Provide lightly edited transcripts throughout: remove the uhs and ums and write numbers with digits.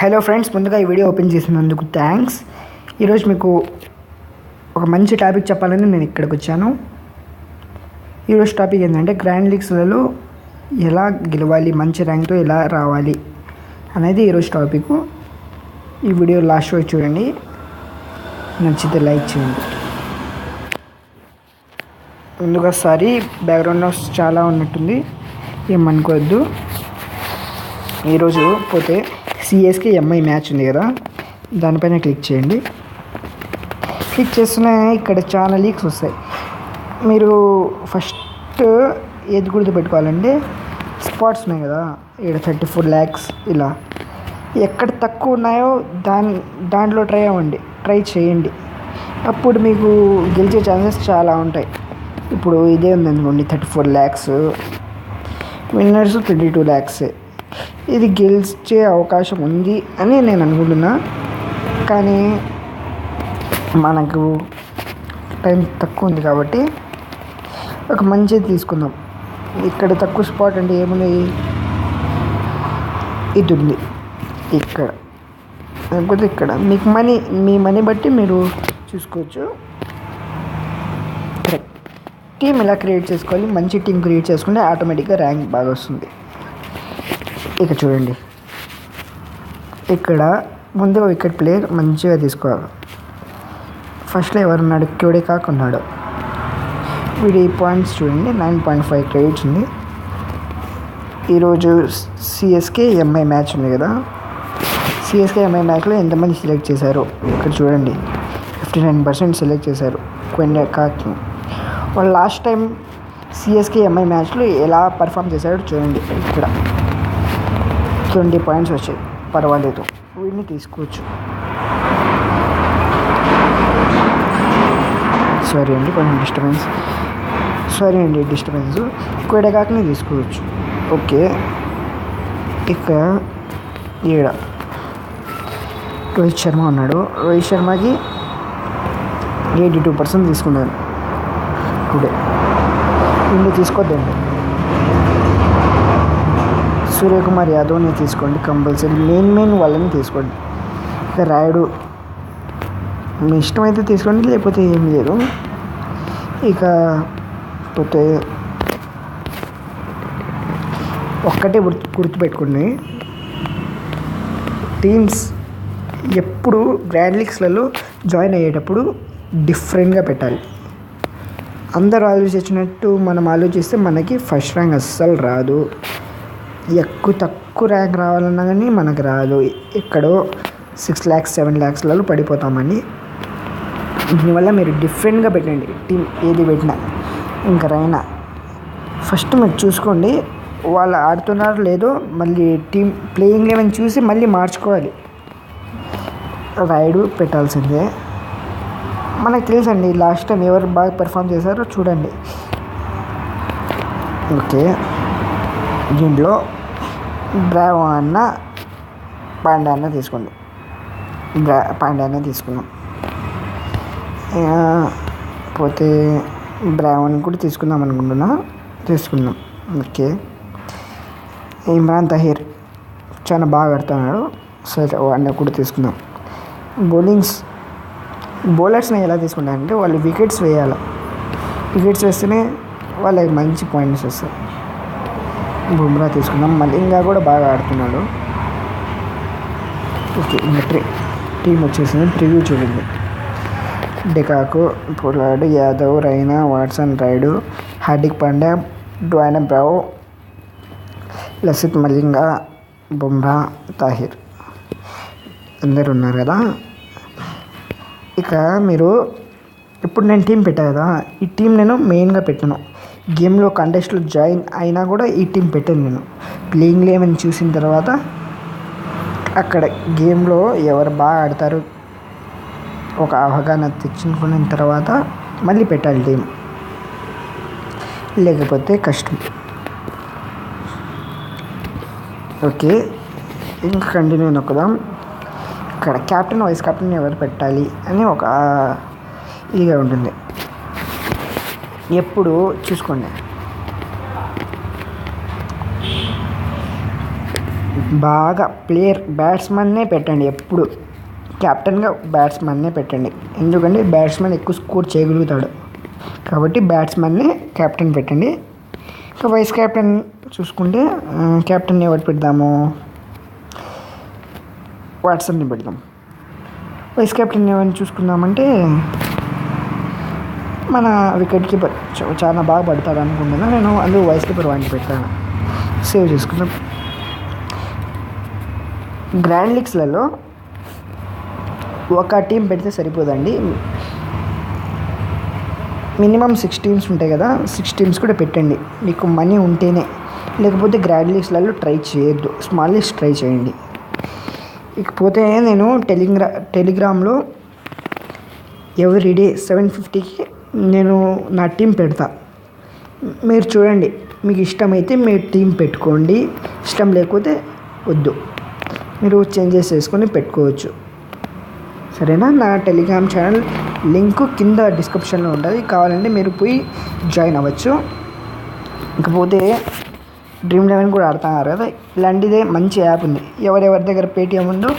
Hello friends, ముందుగా ఈ video open చేసినందుకు థ్యాంక్స్. ఈరోజు మీకు ఒక మంచి టాపిక్ చెప్పాలని నేను ఇక్కడికి వచ్చాను. ఈరోజు టాపిక్ ఏంటంటే గ్రాండ్ లీగ్స్లలో ఎలా గెలవాలి, మంచి ర్యాంక్తో ఎలా రావాలి అనేది ఈరోజు టాపిక్. ఈ వీడియో లాస్ట్ వరకు చూడండి, నచ్చితే లైక్ చేయండి. ముందుగా సారీ, బ్యాక్గ్రౌండ్ నాయిస్ చాలా ఉన్నట్టుంది, ఏమనుకోవద్దు. ఈరోజు పోతే CSK MI మ్యాచ్ ఉంది కదా, దానిపైన క్లిక్ చేయండి. క్లిక్ చేస్తూనే ఇక్కడ చాలా లీగ్స్ వస్తాయి. మీరు ఫస్ట్ ఏది గుర్తుపెట్టుకోవాలంటే స్పాట్స్ ఉన్నాయి కదా, ఇక్కడ 34 lakhs ఇలా ఎక్కడ తక్కువ ఉన్నాయో దాంట్లో ట్రై చేయండి. అప్పుడు మీకు గెలిచే ఛాన్సెస్ చాలా ఉంటాయి. ఇప్పుడు ఇదే ఉందనుకోండి, 34 lakhs, విన్నర్స్ 22 lakhs. ఇది గెలిచే అవకాశం ఉంది అని నేను అనుకుంటున్నా, కానీ మనకు టైం తక్కువ ఉంది కాబట్టి ఒక మంచిది తీసుకుందాం. ఇక్కడ తక్కువ స్పాట్ అంటే ఏముంది, ఇది ఉంది ఇక్కడ, లేకపోతే ఇక్కడ. మీకు మీ మనీ బట్టి మీరు చూసుకోవచ్చు. టీం ఎలా క్రియేట్ చేసుకోవాలి, మంచి టీం క్రియేట్ చేసుకుంటే ఆటోమేటిక్గా ర్యాంక్ బాగా వస్తుంది. ఇక చూడండి, ఇక్కడ ముందుగా వికెట్ ప్లేయర్ మంచిగా తీసుకోవాలి. ఫస్ట్లో ఎవరున్నాడు, క్యూడేకాక్ ఉన్నాడు. వీడి పాయింట్స్ చూడండి, 9.5 క్రెడిట్స్ ఉంది. ఈరోజు CSK MI మ్యాచ్ ఉంది కదా, CSK MI మ్యాచ్లో ఎంతమంది సెలెక్ట్ చేశారు ఇక్కడ చూడండి. 59% సెలెక్ట్ చేశారు క్యూడేకాక్ని. వాళ్ళు లాస్ట్ టైం CSK MI మ్యాచ్లో ఎలా పర్ఫామ్ చేశారో చూడండి. ఇక్కడ 20 points వచ్చాయి, పర్వాలేదు, వీడిని తీసుకోవచ్చు. సారీ అండి, కొంచెం డిస్టర్బెన్స్. క్యూడేకాక్ని తీసుకోవచ్చు. ఓకే, ఇక ఈడ రోహిత్ శర్మ ఉన్నాడు. రోహిత్ శర్మకి 82% తీసుకున్నాను టుడే. వీడిని తీసుకోద్దండి. సూర్యకుమార్ యాదవ్ని తీసుకోండి కంపల్సరీ. మెయిన్ వాళ్ళని తీసుకోండి. ఇక రాయుడు మీ ఇష్టమైతే తీసుకోండి, లేకపోతే ఏం లేదు. ఇక పోతే ఒక్కటే గుర్తుపెట్టుకోండి, టీమ్స్ ఎప్పుడు గ్రాండ్ లీగ్స్లలో జాయిన్ అయ్యేటప్పుడు డిఫరెంట్గా పెట్టాలి. అందరూ ఆలోచించినట్టు మనం ఆలోచిస్తే మనకి ఫస్ట్ ర్యాంక్ అస్సలు రాదు. తక్కువ ర్యాంక్ రావాలన్నా కానీ మనకు రాదు. ఎక్కడో 6 lakhs 7 lakhsలలో పడిపోతామండి. దీనివల్ల మీరు డిఫరెంట్గా పెట్టండి. టీం ఏది పెట్టినా ఇంకా రైనా ఫస్ట్ మీరు చూసుకోండి, వాళ్ళు ఆడుతున్నారో లేదో. మళ్ళీ టీం ప్లేయింగ్ లెవెన్ చూసి మళ్ళీ మార్చుకోవాలి. రైడు పెట్టాల్సిందే. మనకు తెలుసండి లాస్ట్ టైం ఎవరు బాగా పెర్ఫామ్ చేశారో చూడండి. ఓకే, దీంట్లో బ్రావో అన్న పాండ్యా అన్న తీసుకోండి. పాండ్యా అన్న తీసుకున్నాం. పోతే బ్రావోని కూడా తీసుకుందాం. ఓకే, ఇమ్రాన్ తహీర్ చాలా బాగా ఆడుతున్నాడు, సరే వాడిని కూడా తీసుకుందాం. బౌలర్స్ని ఎలా తీసుకుంటారంటే వాళ్ళు వికెట్స్ వేయాలి. వికెట్స్ వేస్తేనే వాళ్ళకి మంచి పాయింట్స్ వస్తాయి. బుమ్రా తీసుకున్నాం. మలింగా కూడా బాగా ఆడుతున్నాడు. ఓకే, ఇంకా టీం వచ్చేసింది. ప్రివ్యూ చూడండి. De Kock, Pollard, Yadav, Raina, Watson, Rayudu, Hardik Pandya, Dwayne Bravo, Lasith Malinga, Bumrah, Tahir అందరు ఉన్నారు కదా. ఇక మీరు ఇప్పుడు నేను టీం పెట్టా కదా, ఈ టీం నేను మెయిన్గా పెట్టాను. గేమ్లో కంటెస్ట్లో జాయిన్ అయినా కూడా ఈ టీం పెట్టాను నేను. ప్లేయింగ్ లెవెన్ చూసిన తర్వాత అక్కడ గేమ్లో ఎవరు బాగా ఆడతారు ఒక అవగాహన తెచ్చుకున్న తర్వాత మళ్ళీ పెట్టాలి టీం, లేకపోతే కష్టం. ఓకే, ఇంకా కంటిన్యూ నొక్కుదాం. ఇక్కడ కెప్టెన్ వైస్ కెప్టెన్ ఎవరు పెట్టాలి అని ఒక ఇదిగా ఉంటుంది. ఎప్పుడు చూసుకోండి, బాగా బ్యాట్స్మెన్నే పెట్టండి. ఎప్పుడు కెప్టెన్గా బ్యాట్స్మెన్నే పెట్టండి. ఎందుకంటే బ్యాట్స్మెన్ ఎక్కువ స్కోర్ చేయగలుగుతాడు కాబట్టి బ్యాట్స్మెన్నే కెప్టెన్ పెట్టండి. ఇంకా వైస్ కెప్టెన్ చూసుకుంటే కెప్టెన్ ఎవరు పెడదాము? వాట్సన్ని పెడదాం. వైస్ కెప్టెన్ ఎవరిని చూసుకుందామంటే మన వికెట్ కీపర్ చాలా బాగా పడతాడు అనుకుంటున్నాను నేను, అందులో వైస్ కీపర్ వాడిని పెట్టాను. సేవ్ చేసుకుందాం. గ్రాండ్ లీగ్స్లలో ఒక టీం పెడితే సరిపోదండి. మినిమం 6 టీమ్స్ ఉంటాయి కదా, 6 టీమ్స్ కూడా పెట్టండి మీకు మనీ ఉంటేనే. లేకపోతే గ్రాండ్ లీగ్స్లలో ట్రై చేయొద్దు, స్మాల్ లీగ్స్ ట్రై చేయండి. ఇకపోతే నేను టెలిగ్రామ్లో ఎవ్రీడే 7:50కి నేను నా టీం పెడతా. మీరు చూడండి, మీకు ఇష్టమైతే మీరు టీం పెట్టుకోండి, ఇష్టం లేకపోతే వద్దు, మీరు చేంజెస్ చేసుకొని పెట్టుకోవచ్చు. సరేనా? నా టెలిగ్రామ్ ఛానల్ లింక్ కింద డిస్క్రిప్షన్లో ఉంటుంది, కావాలంటే మీరు పోయి జాయిన్ అవ్వచ్చు. ఇకపోతే Dream11 కూడా ఆడుతున్నారు కదా, ఇలాంటిదే మంచి యాప్ ఉంది. ఎవరెవరి దగ్గర పేటిఎం ఉందో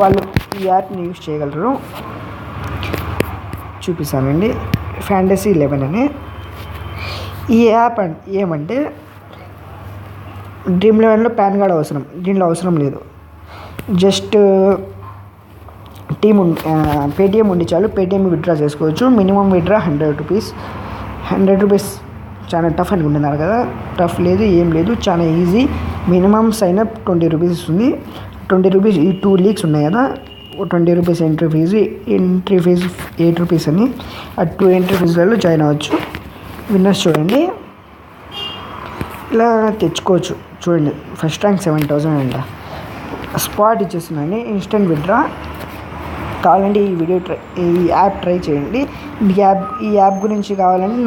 వాళ్ళు ఈ యాప్ని యూజ్ చేయగలరు. చూపిస్తానండి. Fantasy11 అని ఈ యాప్ ఏమంటే Dream11లో పాన్ కార్డ్ అవసరం, దీంట్లో అవసరం లేదు. జస్ట్ పేటిఎం ఉండి చాలు, పేటిఎం విత్డ్రా చేసుకోవచ్చు. Minimum withdraw 100 rupees. 100 రూపీస్ చాలా టఫ్ అనుకుంటున్నారు కదా, టఫ్ లేదు, ఏం లేదు, చాలా ఈజీ. మినిమం సైన్అప్ 20 రూపీస్ వస్తుంది. 20 రూపీస్ ఈ 2 లీగ్స్ ఉన్నాయి కదా, 20 రూపీస్ ఎంట్రీ ఫీజు 8 రూపీస్ అని. ఆ 2 ఎంట్రీ ఫీజులలో జాయిన్ అవ్వచ్చు. విన్నర్స్ చూడండి, ఇలా తెచ్చుకోవచ్చు. చూడండి, ఫస్ట్ ర్యాంక్ 7,000 అంట. స్పాట్ ఇచ్చేస్తున్నాండి, ఇన్స్టెంట్ విత్డ్రా. కావాలంటే ఈ యాప్ ట్రై చేయండి. ఈ యాప్ గురించి కావాలంటే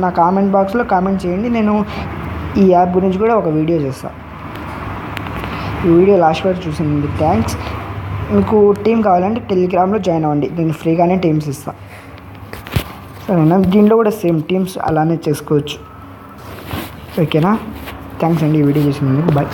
నా కామెంట్ బాక్స్లో కామెంట్ చేయండి, నేను ఈ యాప్ గురించి కూడా ఒక వీడియో చేస్తాను. ఈ వీడియో లాస్ట్ వరకు చూసినందుకు థ్యాంక్స్. మీకు టీం కావాలంటే టెలిగ్రామ్లో జాయిన్ అవ్వండి, నేను ఫ్రీగానే టీమ్స్ ఇస్తాను. సరేనా? దీంట్లో కూడా సేమ్ టీమ్స్ అలానే చేసుకోవచ్చు. ఓకేనా? థ్యాంక్స్ అండి ఈ వీడియో చేసినందుకు. బాయ్.